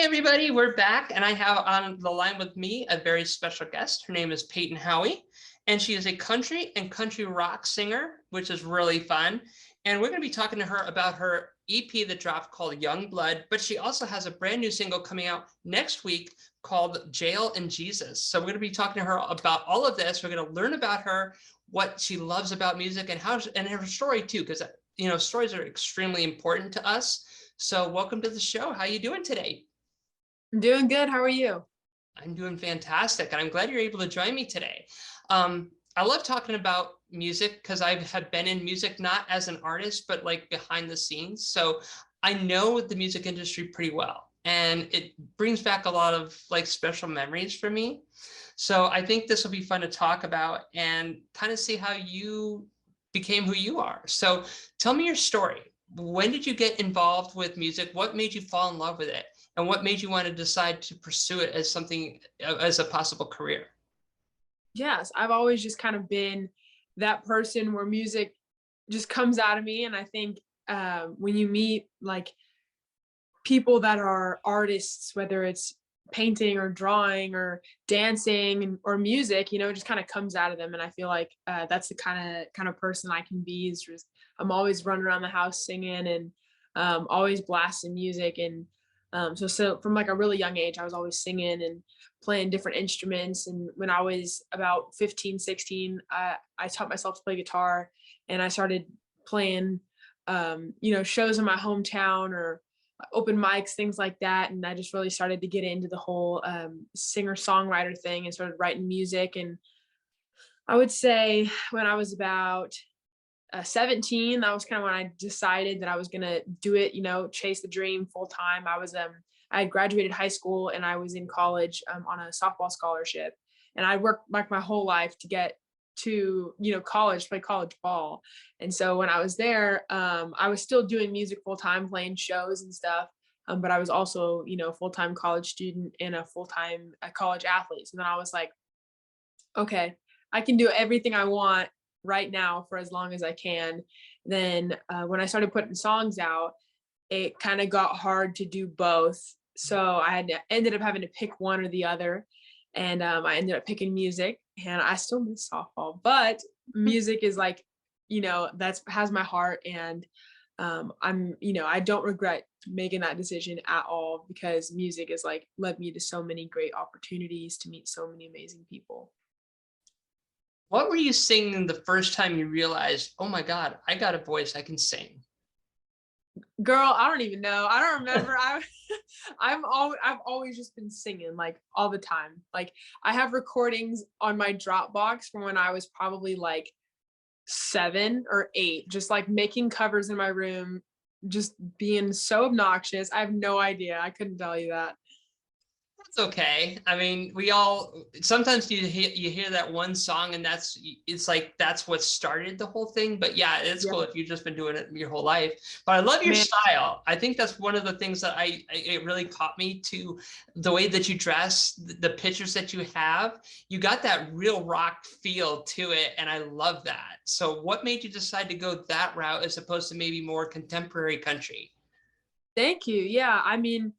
everybody, we're back, and I have on the line with me a very special guest. Her name is Payton Howie, and she is a country and country rock singer, which is really fun. And we're going to be talking to her about her EP that dropped called Young Blood, but she also has a brand new single coming out next week called Jail and Jesus. So we're going to be talking to her about all of this. We're going to learn about her, what she loves about music, and her story too, because stories are extremely important to us. So welcome to the show. How are you doing today? I'm doing good. How are you? I'm doing fantastic, and I'm glad you're able to join me today. I love talking about music because I have been in music, not as an artist, but like behind the scenes. So I know the music industry pretty well, and it brings back a lot of like special memories for me. So I think this will be fun to talk about and kind of see how you became who you are. So tell me your story. When did you get involved with music? What made you fall in love with it? And what made you want to decide to pursue it as something, as a possible career? Yes, I've always just kind of been that person where music just comes out of me. And I think when you meet like people that are artists, whether it's painting or drawing or dancing or music, it just kind of comes out of them. And I feel like that's the kind of person I can be. Is just I'm always running around the house singing and always blasting music. And so from like a really young age, I was always singing and playing different instruments. And when I was about 15, 16, I taught myself to play guitar, and I started playing, shows in my hometown or open mics, things like that. And I just really started to get into the whole singer-songwriter thing and started writing music. And I would say when I was about 17, that was kind of when I decided that I was going to do it, chase the dream full time. I had graduated high school and I was in college on a softball scholarship, and I worked like my whole life to get to, college, play college ball. And so when I was there, I was still doing music full time, playing shows and stuff. But I was also, full-time college student and a full-time college athlete. So then I was like, okay, I can do everything I want right now for as long as I can. Then when I started putting songs out, it kind of got hard to do both. So ended up having to pick one or the other. And I ended up picking music, and I still miss softball, but music is like, has my heart. And I don't regret making that decision at all, because music has like led me to so many great opportunities to meet so many amazing people. What were you singing the first time you realized, oh my God, I got a voice, I can sing? Girl, I don't even know. I don't remember. I've always just been singing like all the time. Like I have recordings on my Dropbox from when I was probably like 7 or 8, just like making covers in my room, just being so obnoxious. I have no idea. I couldn't tell you that. That's okay. I mean, sometimes you hear that one song and it's like that's what started the whole thing. But yeah, it's cool if you've just been doing it your whole life. But I love your style. I think that's one of the things that it really caught me, to the way that you dress, the pictures that you have. You got that real rock feel to it, and I love that. So what made you decide to go that route as opposed to maybe more contemporary country? Thank you. Yeah, I mean,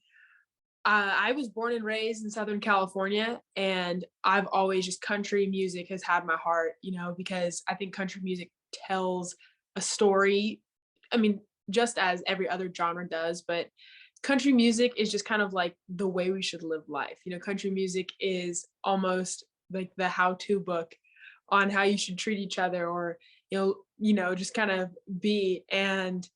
I was born and raised in Southern California, and I've always just country music has had my heart, because I think country music tells a story. I mean, just as every other genre does, but country music is just kind of like the way we should live life. Country music is almost like the how-to book on how you should treat each other, or, just kind of be. And,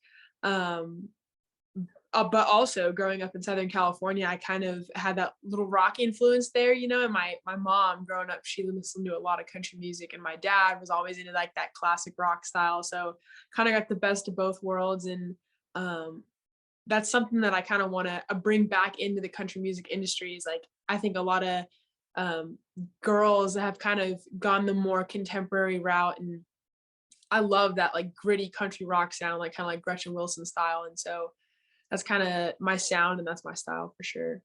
but also growing up in Southern California, I kind of had that little rock influence there, and my mom growing up, she listened to a lot of country music, and my dad was always into like that classic rock style. So kind of got the best of both worlds. And that's something that I kind of want to bring back into the country music industry. Is like, I think a lot of girls have kind of gone the more contemporary route, and I love that like gritty country rock sound, like kind of like Gretchen Wilson style. And so that's kind of my sound, and that's my style for sure.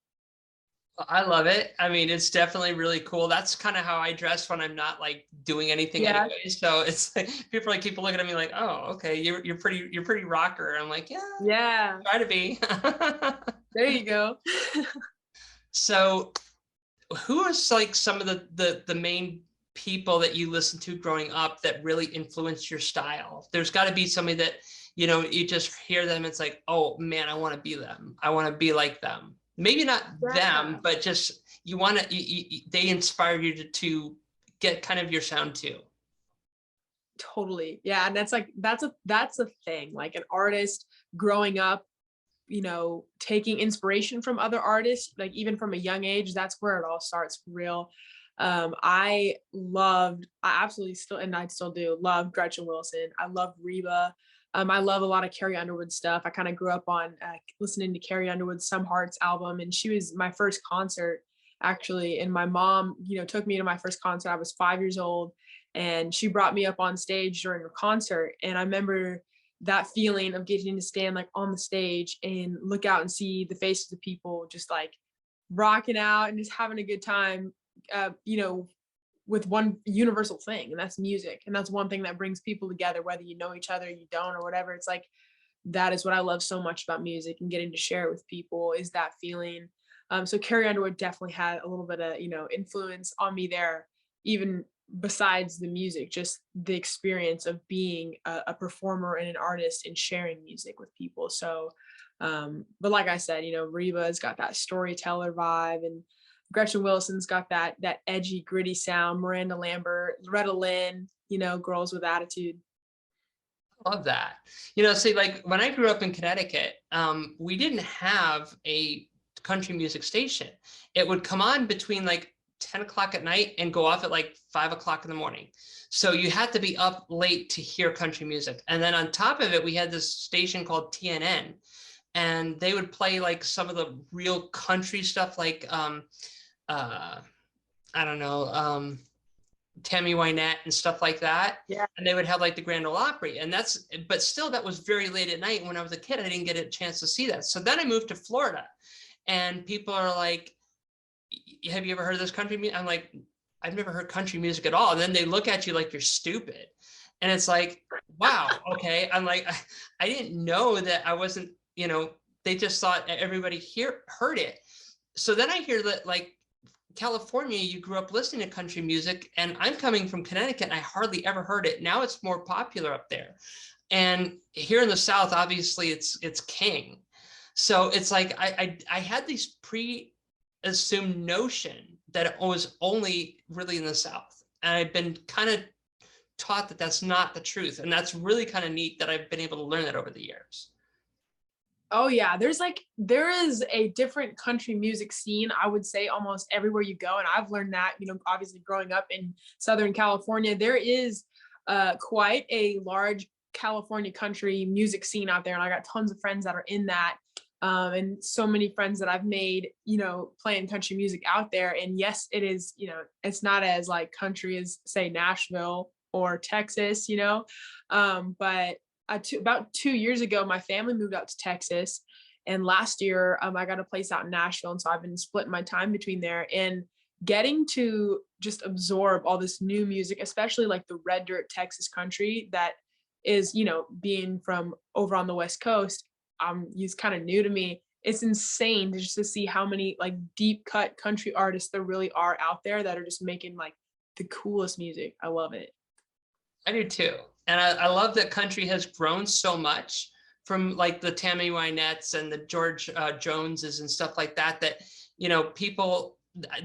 I love it. I mean, it's definitely really cool. That's kind of how I dress when I'm not like doing anything anyway. So it's like people keep looking at me like, "Oh, okay, you're pretty rocker." I'm like, "Yeah, Yeah. try to be." There you go. So who is like some of the main people that you listened to growing up that really influenced your style? There's got to be somebody that, you know, you just hear them, it's like, oh man, I want to be them. I want to be like them. Maybe not them, but just you want to, they inspire you to get kind of your sound too. Totally. Yeah. And that's a thing, like an artist growing up, you know, taking inspiration from other artists, like even from a young age, that's where it all starts for real. I absolutely still, and I still do love Gretchen Wilson. I love Reba. I love a lot of Carrie Underwood stuff. I kind of grew up on listening to Carrie Underwood's Some Hearts album, and she was my first concert actually. And my mom, you know, took me to my first concert. I was 5 years old, and she brought me up on stage during her concert. And I remember that feeling of getting to stand like on the stage and look out and see the faces of people just like rocking out and just having a good time, you know, with one universal thing, and that's music. And that's one thing that brings people together, whether you know each other, you don't, or whatever. It's like, that is what I love so much about music and getting to share it with people, is that feeling. So Carrie Underwood definitely had a little bit of, you know, influence on me there, even besides the music, just the experience of being a performer and an artist and sharing music with people. So, but like I said, you know, Reba's got that storyteller vibe, and Gretchen Wilson's got that edgy, gritty sound. Miranda Lambert, Loretta Lynn, you know, girls with attitude. Love that. You know, see, like when I grew up in Connecticut, we didn't have a country music station. It would come on between like 10 o'clock at night and go off at like 5 o'clock in the morning. So you had to be up late to hear country music. And then on top of it, we had this station called TNN, and they would play like some of the real country stuff, like I don't know, Tammy Wynette and stuff like that. Yeah. And they would have like the Grand Ole Opry. And that's, but still that was very late at night. And when I was a kid, I didn't get a chance to see that. So then I moved to Florida, and people are like, have you ever heard of this country music? I'm like, I've never heard country music at all. And then they look at you like you're stupid. And it's like, wow, okay. I'm like, I didn't know that I wasn't, you know, they just thought everybody here heard it. So then I hear that like California, you grew up listening to country music, and I'm coming from Connecticut and I hardly ever heard it. Now it's more popular up there. And here in the South, obviously it's king. So it's like, I had these pre-assumed notion that it was only really in the South. And I've been kind of taught that that's not the truth. And that's really kind of neat that I've been able to learn that over the years. Oh yeah, there is a different country music scene, I would say, almost everywhere you go. And I've learned that, you know, obviously growing up in Southern California, there is quite a large California country music scene out there. And I got tons of friends that are in that. And so many friends that I've made, you know, playing country music out there. And yes, it is, you know, it's not as like country as say Nashville or Texas, you know, but about 2 years ago, my family moved out to Texas, and last year I got a place out in Nashville, and so I've been splitting my time between there and getting to just absorb all this new music, especially like the red dirt Texas country that is, you know, being from over on the West Coast. It's kind of new to me. It's insane to just to see how many like deep cut country artists there really are out there that are just making like the coolest music. I love it. I do too. And I love that country has grown so much from like the Tammy Wynettes and the George Joneses and stuff like that, that, you know, people,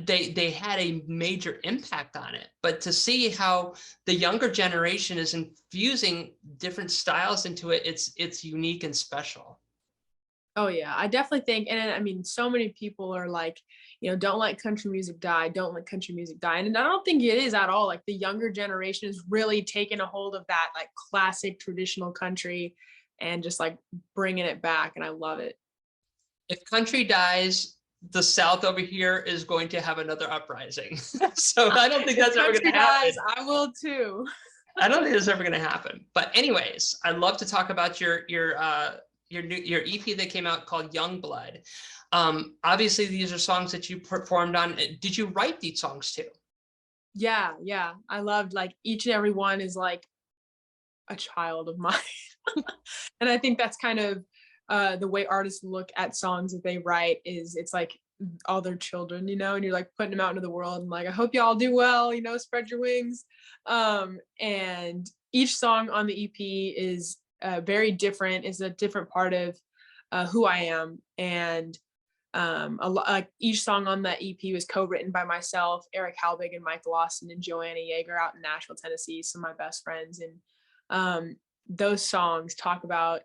they had a major impact on it. But to see how the younger generation is infusing different styles into it, it's unique and special. Oh yeah, I definitely think, and I mean, so many people are like, you know, don't let country music die, don't let country music die. And I don't think it is at all. Like the younger generation is really taking a hold of that like classic traditional country and just like bringing it back. And I love it. If country dies, the South over here is going to have another uprising. So I don't think that's ever going to happen. I will too. I don't think that's ever going to happen. But anyways, I'd love to talk about your EP that came out called Young Blood. Obviously, these are songs that you performed on. Did you write these songs too? Yeah, yeah. I loved like each and every one is like a child of mine. And I think that's kind of the way artists look at songs that they write, is it's like all their children, and you're like putting them out into the world and like, I hope y'all do well, spread your wings. And each song on the EP is very different. It's a different part of who I am. And like each song on that EP was co-written by myself, Eric Halbig, and Mike Lawson, and Joanna Yeager out in Nashville, Tennessee, some of my best friends. And those songs talk about,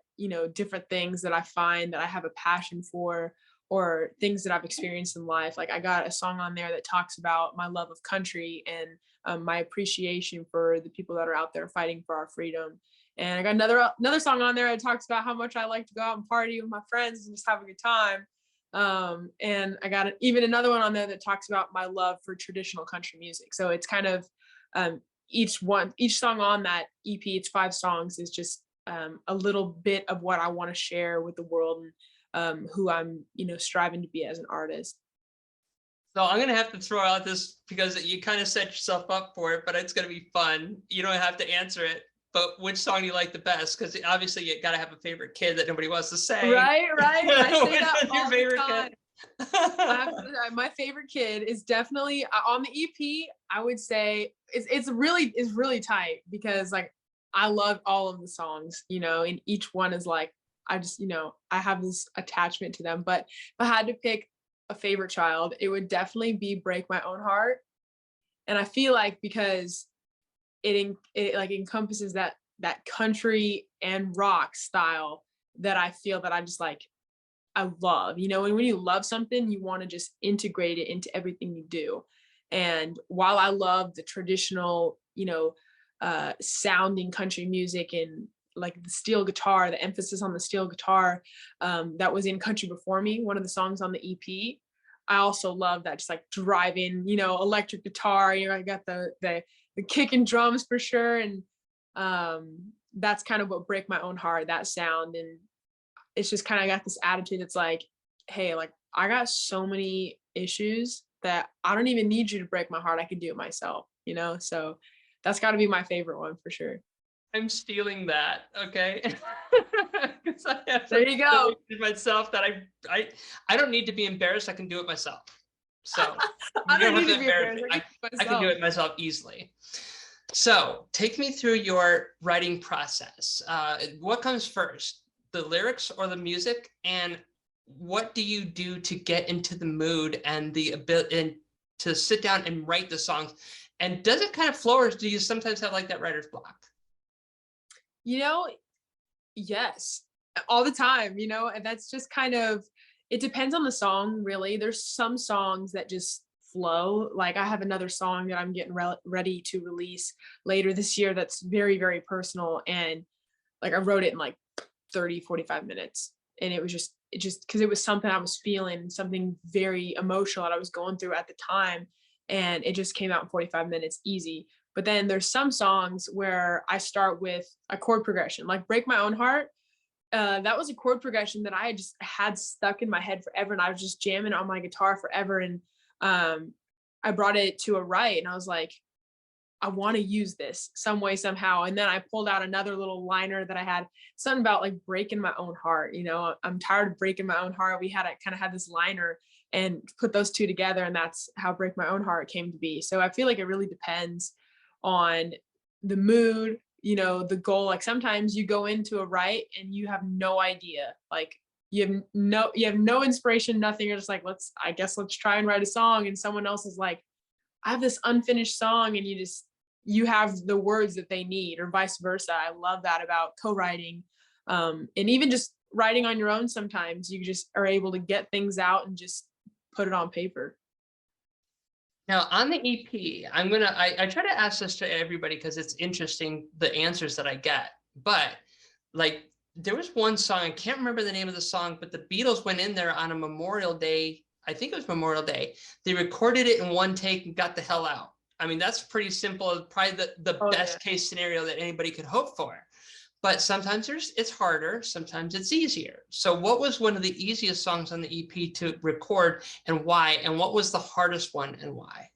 different things that I find that I have a passion for, or things that I've experienced in life. Like I got a song on there that talks about my love of country and my appreciation for the people that are out there fighting for our freedom. And I got another song on there that talks about how much I like to go out and party with my friends and just have a good time. And I got even another one on there that talks about my love for traditional country music. So it's kind of each song on that EP, it's 5 songs, is just a little bit of what I want to share with the world, and who I'm, striving to be as an artist. So I'm going to have to throw out this because you kind of set yourself up for it, but it's going to be fun. You don't have to answer it, but which song do you like the best? Because obviously you got to have a favorite kid that nobody wants to say. Right. I say that all your favorite the time. Kid? My favorite kid is definitely on the EP. I would say it's really tight because like I love all of the songs, and each one is like, I just, I have this attachment to them. But if I had to pick a favorite child, it would definitely be Break My Own Heart. And I feel like because it like encompasses that country and rock style that I feel that I just like, I love, and when you love something, you want to just integrate it into everything you do. And while I love the traditional, sounding country music and like the steel guitar, the emphasis on the steel guitar, that was in Country Before Me, one of the songs on the EP. I also love that just like driving, electric guitar, I got the kick and drums for sure. And that's kind of what Break My Own Heart, that sound. And it's just kind of got this attitude that's like, hey, like I got so many issues that I don't even need you to break my heart. I can do it myself, so that's got to be my favorite one for sure. I'm stealing that, okay? Because I have there you go. Myself that I don't need to be embarrassed. I can do it myself. So I don't need to be embarrassed. I can do it myself easily. So take me through your writing process. What comes first, the lyrics or the music? And what do you do to get into the mood and the ability and to sit down and write the songs? And does it kind of flow, or do you sometimes have like that writer's block? Yes, all the time, and that's just kind of, it depends on the song, really. There's some songs that just flow. Like I have another song that I'm getting ready to release later this year that's very, very personal. And like I wrote it in like 30-45 minutes. And it just because it was something I was feeling, something very emotional that I was going through at the time. And it just came out in 45 minutes, easy. But then there's some songs where I start with a chord progression, like Break My Own Heart. That was a chord progression that I just had stuck in my head forever. And I was just jamming on my guitar forever. And I brought it to a write and I was like, I want to use this some way, somehow. And then I pulled out another little liner that I had, something about like breaking my own heart. I'm tired of breaking my own heart. We kind of had this liner and put those two together. And that's how Break My Own Heart came to be. So I feel like it really depends on the mood, the goal. Like sometimes you go into a write and you have no idea, like you have no inspiration, nothing. You're just like, let's try and write a song. And someone else is like, I have this unfinished song, and you have the words that they need, or vice versa. I love that about co-writing. And even just writing on your own, sometimes you just are able to get things out and just put it on paper. Now on the EP, I try to ask this to everybody because it's interesting, the answers that I get. But like there was one song, I can't remember the name of the song, but the Beatles went in there on a Memorial Day. I think it was Memorial Day. They recorded it in one take and got the hell out. I mean, that's pretty simple. Probably the best case scenario that anybody could hope for. But sometimes it's harder, sometimes it's easier. So what was one of the easiest songs on the EP to record, and why? And what was the hardest one and why?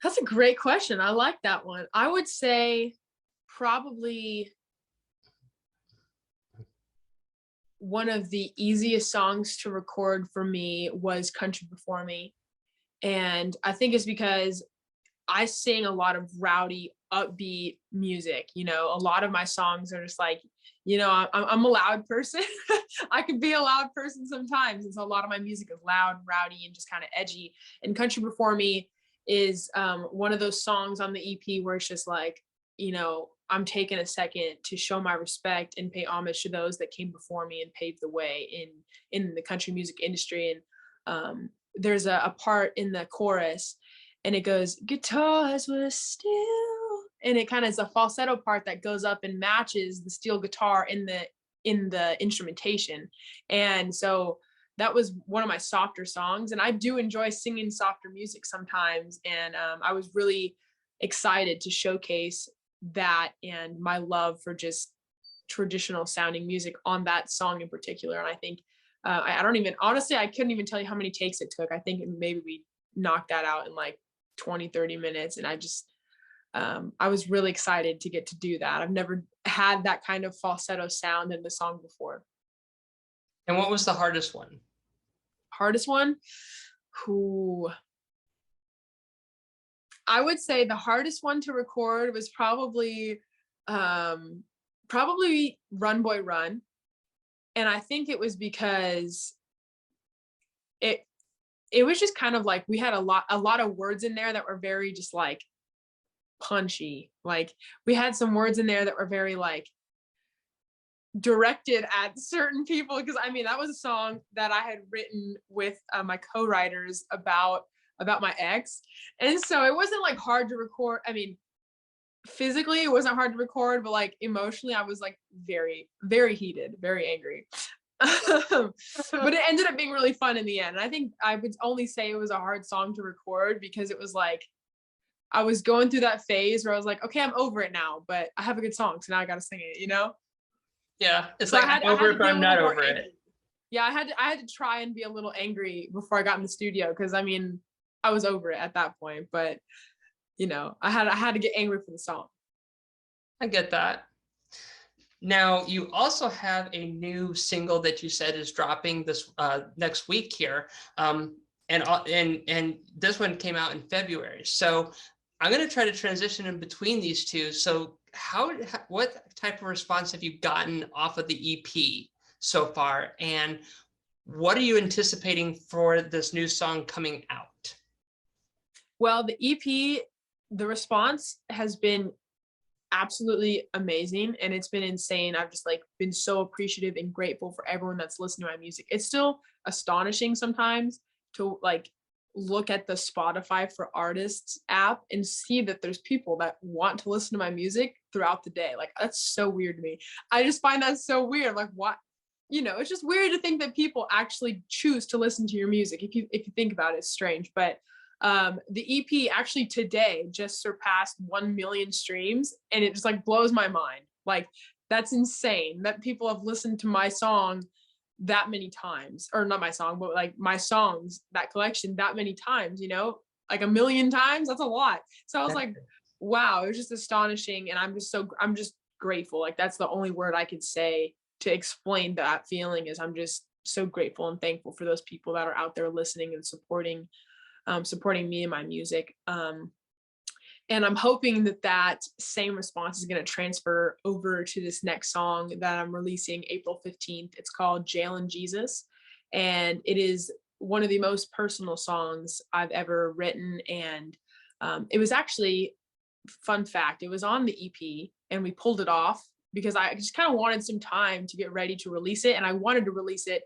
That's a great question. I like that one. I would say probably one of the easiest songs to record for me was Country Before Me. And I think it's because I sing a lot of rowdy, upbeat music. You know, a lot of my songs are just like, you know, I'm a loud person. I can be a loud person sometimes. And so a lot of my music is loud, rowdy, and just kind of edgy. And Country Before Me is one of those songs on the EP where it's just like, you know, I'm taking a second to show my respect and pay homage to those that came before me and paved the way in the country music industry. And there's a part in the chorus, and it goes, guitars were still, and it kind of is a falsetto part that goes up and matches the steel guitar in the instrumentation. And so that was one of my softer songs, and I do enjoy singing softer music sometimes. And I was really excited to showcase that and my love for just traditional sounding music on that song in particular. And I think I don't even, honestly, I couldn't even tell you how many takes it took. I think maybe we knocked that out in like 20-30 minutes. And I just I was really excited to get to do that. I've never had that kind of falsetto sound in the song before. And what was the hardest one? Hardest one? Who? I would say the hardest one to record was probably Run Boy Run. And I think it was because it was just kind of like we had a lot of words in there that were very just like punchy. Like we had some words in there that were very like directed at certain people, because I mean that was a song that I had written with my co-writers about my ex. And so it wasn't like hard to record. I mean, physically it wasn't hard to record, but like emotionally I was like very, very heated, very angry. But it ended up being really fun in the end. And I think I would only say it was a hard song to record because it was like I was going through that phase where I was like, okay, I'm over it now, but I have a good song, so now I got to sing it, you know? Yeah, it's so like I'm over it, but I'm not over it. Yeah, I had to try and be a little angry before I got in the studio, because I mean I was over it at that point, but you know, I had to get angry for the song. I get that. Now, you also have a new single that you said is dropping this next week here, and this one came out in February. So I'm going to try to transition in between these two. So what type of response have you gotten off of the EP so far, and what are you anticipating for this new song coming out? Well, the EP, the response has been absolutely amazing, and it's been insane. I've just like been so appreciative and grateful for everyone that's listening to my music. It's still astonishing sometimes to like look at the Spotify for Artists app and see that there's people that want to listen to my music throughout the day. Like that's so weird to me. I just find that so weird. Like what, you know, it's just weird to think that people actually choose to listen to your music. If you think about it, it's strange. But the EP actually today just surpassed 1 million streams, and it just like blows my mind. Like that's insane that people have listened to my song that many times, or not my song, but like my songs, that collection that many times, you know, like 1 million times. That's a lot. So I was like, wow, it was just astonishing. And I'm just grateful. Like that's the only word I could say to explain that feeling, is I'm just so grateful and thankful for those people that are out there listening and supporting me and my music. And I'm hoping that same response is going to transfer over to this next song that I'm releasing April 15th. It's called Jail and Jesus. And it is one of the most personal songs I've ever written. And it was actually, fun fact, it was on the EP and we pulled it off because I just kind of wanted some time to get ready to release it. And I wanted to release it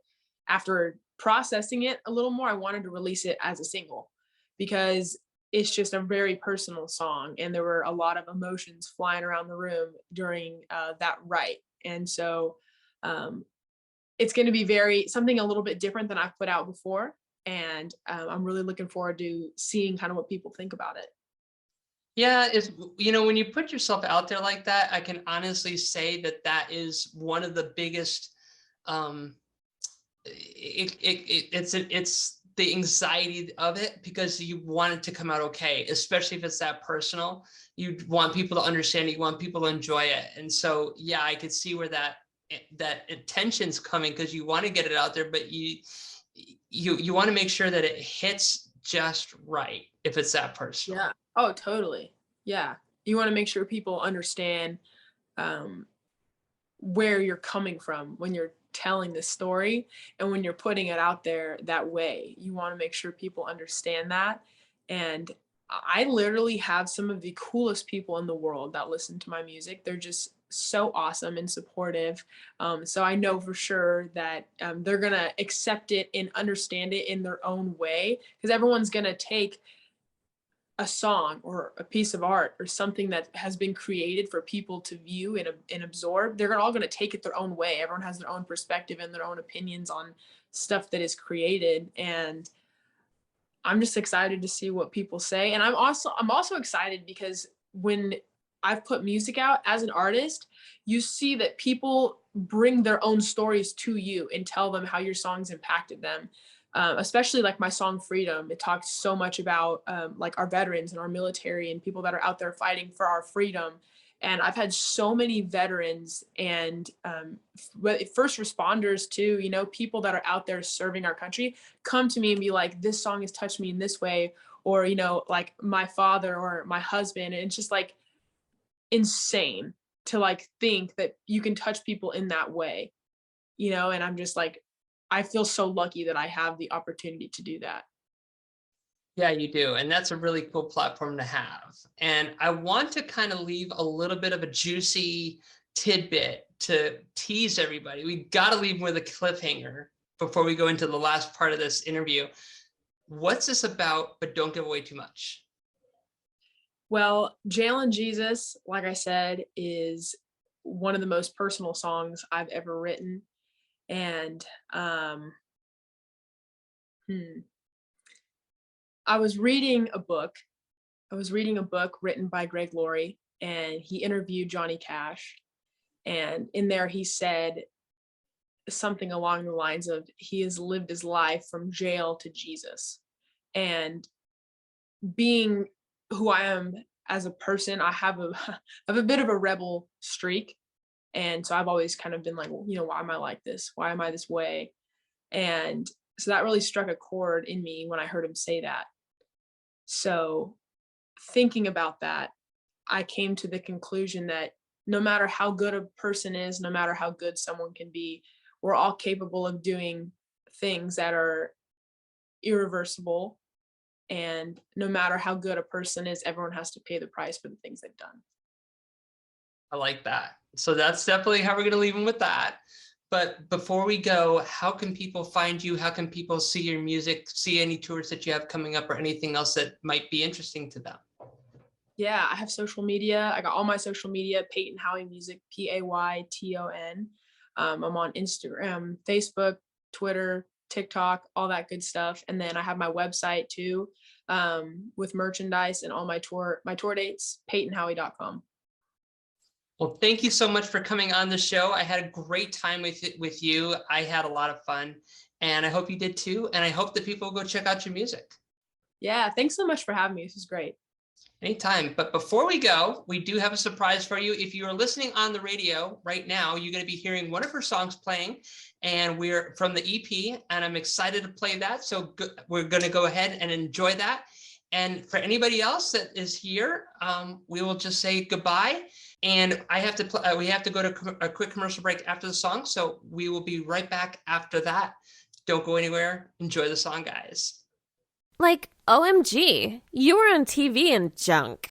after processing it a little more. I wanted to release it as a single because it's just a very personal song, and there were a lot of emotions flying around the room during that write. And so it's going to be something a little bit different than I've put out before, and I'm really looking forward to seeing kind of what people think about it. Yeah, it's, you know, when you put yourself out there like that, I can honestly say that is one of the biggest it's the anxiety of it, because you want it to come out okay, especially if it's that personal. You want people to understand it, you want people to enjoy it. And so, yeah, I could see where that that attention's coming because you want to get it out there, but you want to make sure that it hits just right if it's that personal. Yeah. Oh, totally. Yeah. You want to make sure people understand um, where you're coming from when you're telling the story and when you're putting it out there that way. You want to make sure people understand that. And I literally have some of the coolest people in the world that listen to my music. They're just so awesome and supportive. So I know for sure that they're going to accept it and understand it in their own way, because everyone's going to take a song or a piece of art or something that has been created for people to view and absorb. They're all going to take it their own way. Everyone has their own perspective and their own opinions on stuff that is created. And I'm just excited to see what people say. And I'm also excited because when I've put music out as an artist, you see that people bring their own stories to you and tell them how your songs impacted them. Especially like my song Freedom. It talks so much about like our veterans and our military and people that are out there fighting for our freedom. And I've had so many veterans and first responders too, you know, people that are out there serving our country come to me and be like, this song has touched me in this way, or, you know, like my father or my husband. And it's just like insane to like think that you can touch people in that way, you know. And I'm just like, I feel so lucky that I have the opportunity to do that. Yeah, you do. And that's a really cool platform to have. And I want to kind of leave a little bit of a juicy tidbit to tease everybody. We got to leave with a cliffhanger before we go into the last part of this interview. What's this about, but don't give away too much? Well, Jail and Jesus, like I said, is one of the most personal songs I've ever written. And I was reading a book. I was reading a book written by Greg Laurie, and he interviewed Johnny Cash. And in there, he said something along the lines of, he has lived his life from jail to Jesus. And being who I am as a person, I have I have a bit of a rebel streak. And so I've always kind of been like, well, you know, why am I like this? Why am I this way? And so that really struck a chord in me when I heard him say that. So thinking about that, I came to the conclusion that no matter how good a person is, no matter how good someone can be, we're all capable of doing things that are irreversible. And no matter how good a person is, everyone has to pay the price for the things they've done. I like that. So that's definitely how we're going to leave them with that. But before we go, how can people find you? How can people see your music, see any tours that you have coming up or anything else that might be interesting to them? Yeah, I have social media. I got all my social media, Payton Howie Music, Payton. I'm on Instagram, Facebook, Twitter, TikTok, all that good stuff. And then I have my website too, with merchandise and all my tour dates, paytonhowie.com. Well, thank you so much for coming on the show. I had a great time with you. I had a lot of fun, and I hope you did too. And I hope that people go check out your music. Yeah, thanks so much for having me. This is great. Anytime. But before we go, we do have a surprise for you. If you are listening on the radio right now, you're going to be hearing one of her songs playing, and we're from the EP, and I'm excited to play that. So we're going to go ahead and enjoy that. And for anybody else that is here, we will just say goodbye. And I have to we have to go to a quick commercial break after the song. So we will be right back after that. Don't go anywhere. Enjoy the song, guys. Like, OMG, you were on TV and junk.